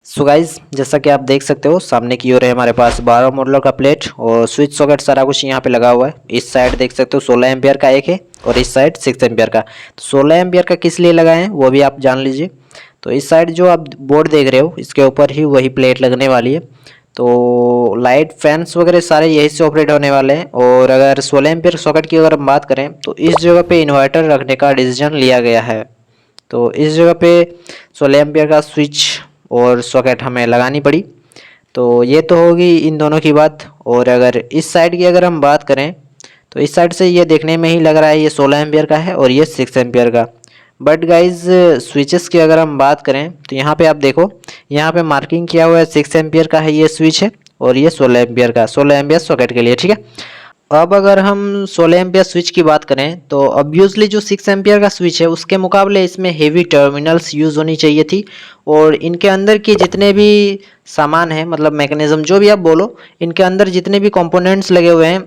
So guys जैसा कि आप देख सकते हो सामने की ओर है हमारे पास 12 मॉडल का प्लेट और स्विच सॉकेट सारा कुछ यहाँ पे लगा हुआ है। इस साइड देख सकते हो 16 एम्पियर का एक है और इस साइड 6 एम्पियर का। तो 16 एम्पियर का किस लिए लगाए हैं वो भी आप जान लीजिए। तो इस साइड जो आप बोर्ड देख रहे हो इसके ऊपर ही वही प्लेट लगने वाली है। तो लाइट फैंस वगैरह सारे यही से ऑपरेट होने वाले हैं। और अगर 16 एम्पियर सॉकेट की अगर हम बात करें तो इस जगह पे इन्वर्टर रखने का डिसीजन लिया गया है। तो इस जगह पे 16 एम्पियर का स्विच और सॉकेट हमें लगानी पड़ी। तो ये तो होगी इन दोनों की बात। और अगर इस साइड की अगर हम बात करें तो इस साइड से ये देखने में ही लग रहा है ये 16 एम्पियर का है और ये 6 एम्पियर का। बट गाइज स्विचेस की अगर हम बात करें तो यहाँ पे आप देखो, यहाँ पे मार्किंग किया हुआ है 6 एम्पियर का है ये स्विच है और ये 16 एम्पियर का, 16 एम्पियर सॉकेट के लिए, ठीक है। अब अगर हम 16 एम्पियर स्विच की बात करें तो ऑब्वियसली जो 6 एम्पियर का स्विच है उसके मुकाबले इसमें हेवी टर्मिनल्स यूज़ होनी चाहिए थी। और इनके अंदर के जितने भी सामान है, मतलब मैकेनिज्म जो भी आप बोलो, इनके अंदर जितने भी कंपोनेंट्स लगे हुए हैं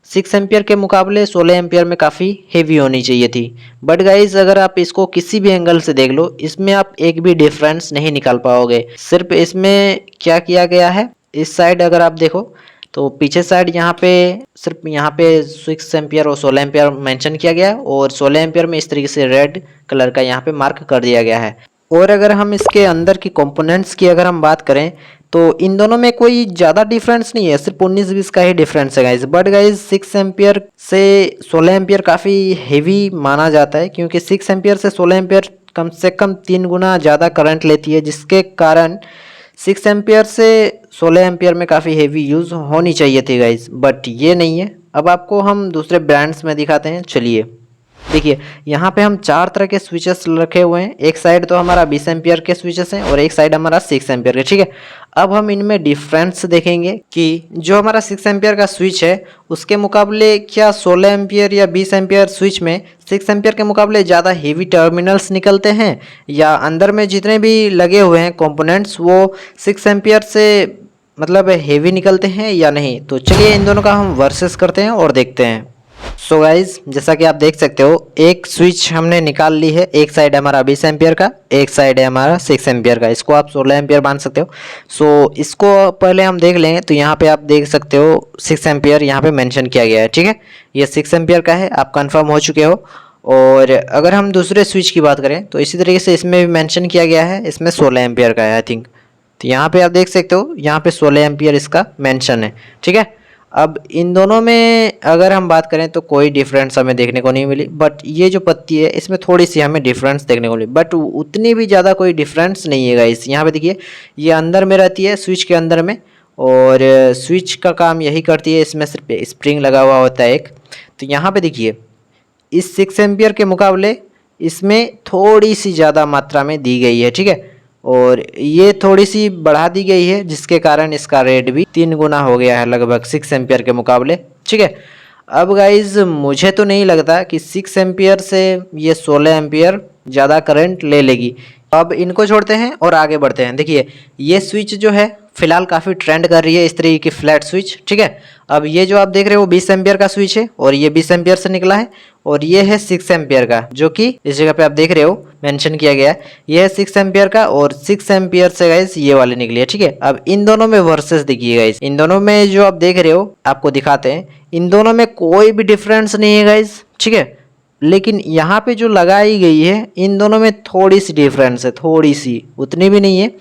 6 एम्पियर के मुकाबले 16 एम्पियर में काफ़ी हेवी होनी चाहिए थी। बट गाइज अगर आप इसको किसी भी एंगल से देख लो इसमें आप एक भी डिफरेंस नहीं निकाल पाओगे। सिर्फ इसमें क्या किया गया है, इस साइड अगर आप देखो तो पीछे साइड यहाँ पे सिर्फ यहाँ पे 6 एम्पियर और 16 एम्पियर मेंशन किया गया है और 16 एम्पियर में इस तरीके से रेड कलर का यहाँ पे मार्क कर दिया गया है। और अगर हम इसके अंदर की कंपोनेंट्स की अगर हम बात करें तो इन दोनों में कोई ज़्यादा डिफरेंस नहीं है, सिर्फ 19-20 का ही डिफरेंस है गाइज। बट गाइज 6 एम्पियर से 16 एम्पियर काफ़ी हेवी माना जाता है क्योंकि 6 एम्पियर से 16 एम्पियर कम से कम 3 गुना ज़्यादा करंट लेती है, जिसके कारण 6 एम्पियर से 16 एम्पियर में काफ़ी हेवी यूज़ होनी चाहिए थी गाइज, बट ये नहीं है। अब आपको हम दूसरे ब्रांड्स में दिखाते हैं, चलिए देखिए यहाँ पे हम 4 तरह के स्विचेस रखे हुए हैं। एक साइड तो हमारा 20 एम्पियर के स्विचेस हैं और एक साइड हमारा 6 एम्पियर के, ठीक है। अब हम इनमें डिफरेंस देखेंगे कि जो हमारा 6 एम्पियर का स्विच है उसके मुकाबले क्या 16 एम्पियर या 20 एम्पियर स्विच में 6 एम्पियर के मुकाबले ज़्यादा हेवी टर्मिनल्स निकलते हैं, या अंदर में जितने भी लगे हुए हैं कंपोनेंट्स वो 6 एम्पियर से मतलब हेवी निकलते हैं या नहीं। तो चलिए इन दोनों का हम वर्सेस करते हैं और देखते हैं। सो गाइज जैसा कि आप देख सकते हो एक स्विच हमने निकाल ली है, एक साइड है हमारा 20 एम्पियर का, एक साइड है हमारा 6 एम्पियर का। इसको आप 16 एम्पियर मान सकते हो। सो इसको पहले हम देख लेंगे। तो यहाँ पे आप देख सकते हो 6 एम्पियर यहाँ पे मेंशन किया गया है, ठीक है। ये 6 एम्पियर का है, आप कंफर्म हो चुके हो। और अगर हम दूसरे स्विच की बात करें तो इसी तरीके से इसमें भी मेंशन किया गया है, इसमें 16 एम्पियर का है आई थिंक। तो यहाँ पे आप देख सकते हो यहाँ पे 16 एम्पियर इसका मेंशन है, ठीक है। अब इन दोनों में अगर हम बात करें तो कोई डिफरेंस हमें देखने को नहीं मिली, बट ये जो पत्ती है इसमें थोड़ी सी हमें डिफरेंस देखने को मिली, बट उतनी भी ज़्यादा कोई डिफरेंस नहीं है गाइस। यहाँ पे देखिए ये अंदर में रहती है स्विच के अंदर में, और स्विच का काम यही करती है, इसमें सिर्फ स्प्रिंग लगा हुआ होता है एक। तो यहाँ पे देखिए इस 6 एम्पियर के मुकाबले इसमें थोड़ी सी ज़्यादा मात्रा में दी गई है, ठीक है। और ये थोड़ी सी बढ़ा दी गई है जिसके कारण इसका रेट भी 3 गुना हो गया है लगभग 6 एम्पियर के मुकाबले, ठीक है। अब गाइज मुझे तो नहीं लगता कि 6 एम्पियर से ये 16 एम्पियर ज़्यादा करंट ले लेगी। अब इनको छोड़ते हैं और आगे बढ़ते हैं। देखिए ये स्विच जो है फिलहाल काफ़ी ट्रेंड कर रही है, इस तरीके की फ्लैट स्विच, ठीक है। अब ये जो आप देख रहे हो 20 एम्पियर का स्विच है और ये 20 एम्पियर से निकला है, और ये है 6 एम्पियर का जो कि इस जगह पे आप देख रहे हो मेंशन किया गया है। ये है 6 एम्पियर का और 6 एम्पियर से गाइस ये वाले निकली है, ठीक है। अब इन दोनों में वर्सेस देखिए गाइस, इन दोनों में जो आप देख रहे हो आपको दिखाते हैं, इन दोनों में कोई भी डिफरेंस नहीं है गाइस, ठीक है। लेकिन यहाँ पे जो लगाई गई है इन दोनों में थोड़ी सी डिफरेंस है, थोड़ी सी, उतनी भी नहीं है।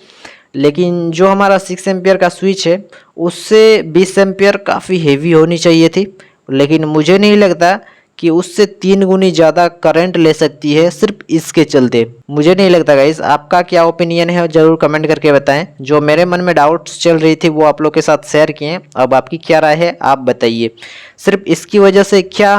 लेकिन जो हमारा 6 एम्पियर का स्विच है उससे 20 एम्पियर काफ़ी हेवी होनी चाहिए थी, लेकिन मुझे नहीं लगता कि उससे 3 गुनी ज़्यादा करंट ले सकती है सिर्फ इसके चलते। मुझे नहीं लगता गाइस, आपका क्या ओपिनियन है ज़रूर कमेंट करके बताएं। जो मेरे मन में डाउट्स चल रही थी वो आप लोग के साथ शेयर किए, अब आपकी क्या राय है आप बताइए। सिर्फ इसकी वजह से क्या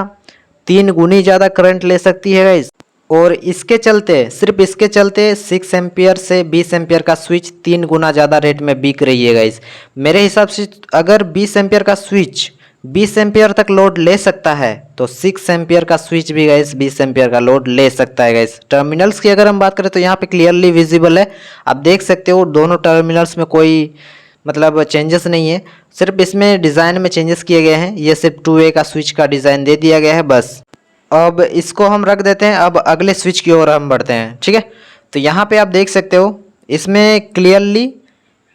3 गुनी ज़्यादा करंट ले सकती है गाइस? और इसके चलते, सिर्फ इसके चलते 6 एम्पियर से 20 एम्पियर का स्विच 3 गुना ज़्यादा रेट में बिक रही है गाइस। मेरे हिसाब से अगर 20 एम्पियर का स्विच 20 एम्पियर तक लोड ले सकता है तो 6 एम्पियर का स्विच भी गाइस 20 एम्पियर का लोड ले सकता है गाइस। टर्मिनल्स की अगर हम बात करें तो यहाँ पे क्लियरली विजिबल है, आप देख सकते हो दोनों टर्मिनल्स में कोई मतलब चेंजेस नहीं है, सिर्फ इसमें डिज़ाइन में चेंजेस किए गए हैं। ये सिर्फ 2A का स्विच का डिज़ाइन दे दिया गया है बस। अब इसको हम रख देते हैं, अब अगले स्विच की ओर हम बढ़ते हैं, ठीक है। तो यहाँ पे आप देख सकते हो इसमें क्लियरली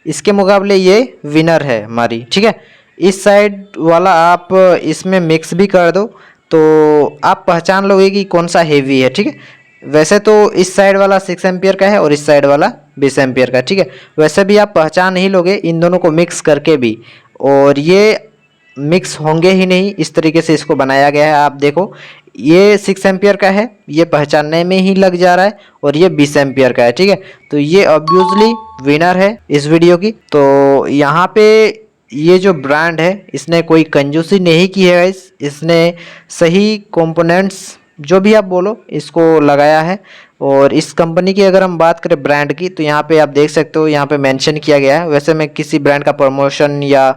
इसके मुकाबले ये विनर है हमारी, ठीक है। इस साइड वाला आप इसमें मिक्स भी कर दो तो आप पहचान लोगे कि कौन सा हेवी है, ठीक है। वैसे तो इस साइड वाला 6 एम्पियर का है और इस साइड वाला 20 एम्पियर का, ठीक है। वैसे भी आप पहचान नहीं लोगे इन दोनों को मिक्स करके भी, और ये मिक्स होंगे ही नहीं, इस तरीके से इसको बनाया गया है। आप देखो ये 6 एम्पियर का है, ये पहचानने में ही लग जा रहा है, और ये 20 एम्पियर का है, ठीक है। तो ये ऑब्वियसली विनर है इस वीडियो की। तो यहाँ पे ये जो ब्रांड है इसने कोई कंजूसी नहीं की है गाइस, इसने सही कंपोनेंट्स जो भी आप बोलो इसको लगाया है। और इस कंपनी की अगर हम बात करें ब्रांड की, तो यहाँ पे आप देख सकते हो, यहाँ पे मेंशन किया गया है। वैसे मैं किसी ब्रांड का प्रमोशन या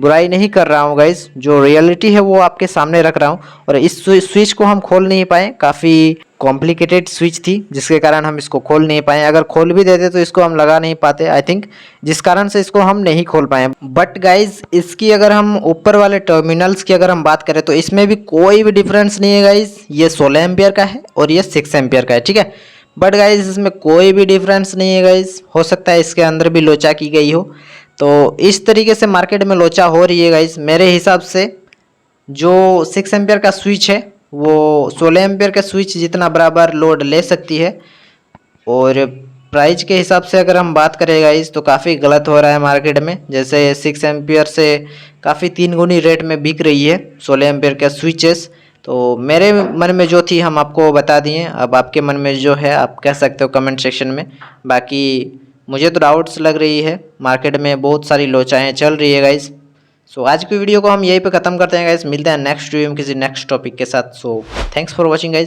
बुराई नहीं कर रहा हूँ गाइस, जो रियलिटी है वो आपके सामने रख रहा हूँ। और इस स्विच को हम खोल नहीं पाए, काफ़ी कॉम्प्लिकेटेड स्विच थी जिसके कारण हम इसको खोल नहीं पाए। अगर खोल भी देते तो इसको हम लगा नहीं पाते आई थिंक, जिस कारण से इसको हम नहीं खोल पाए। बट गाइज इसकी अगर हम ऊपर वाले टर्मिनल्स की अगर हम बात करें तो इसमें भी कोई भी डिफरेंस नहीं है गाइज। ये 16 एम्पियर का है और ये 6 एम्पियर का है, ठीक है। बट गाइज इसमें कोई भी डिफरेंस नहीं है गाइज, हो सकता है इसके अंदर भी लोचा की गई हो। तो इस तरीके से मार्केट में लोचा हो रही है गाइज। मेरे हिसाब से जो 6 एम्पियर का स्विच है वो 16 एम्पियर का स्विच जितना बराबर लोड ले सकती है। और प्राइस के हिसाब से अगर हम बात करें गाइस तो काफ़ी गलत हो रहा है मार्केट में। जैसे 6 एम्पियर से काफ़ी 3 गुनी रेट में बिक रही है 16 एम्पियर का स्विचेस। तो मेरे मन में जो थी हम आपको बता दिए, अब आपके मन में जो है आप कह सकते हो कमेंट सेक्शन में। बाकी मुझे तो डाउट्स लग रही है, मार्केट में बहुत सारी लोचाएँ चल रही है गाइस। सो आज की वीडियो को हम यहीं पे ख़त्म करते हैं गाइस, मिलते हैं नेक्स्ट वीडियो में किसी नेक्स्ट टॉपिक के साथ। So thanks for watching guys.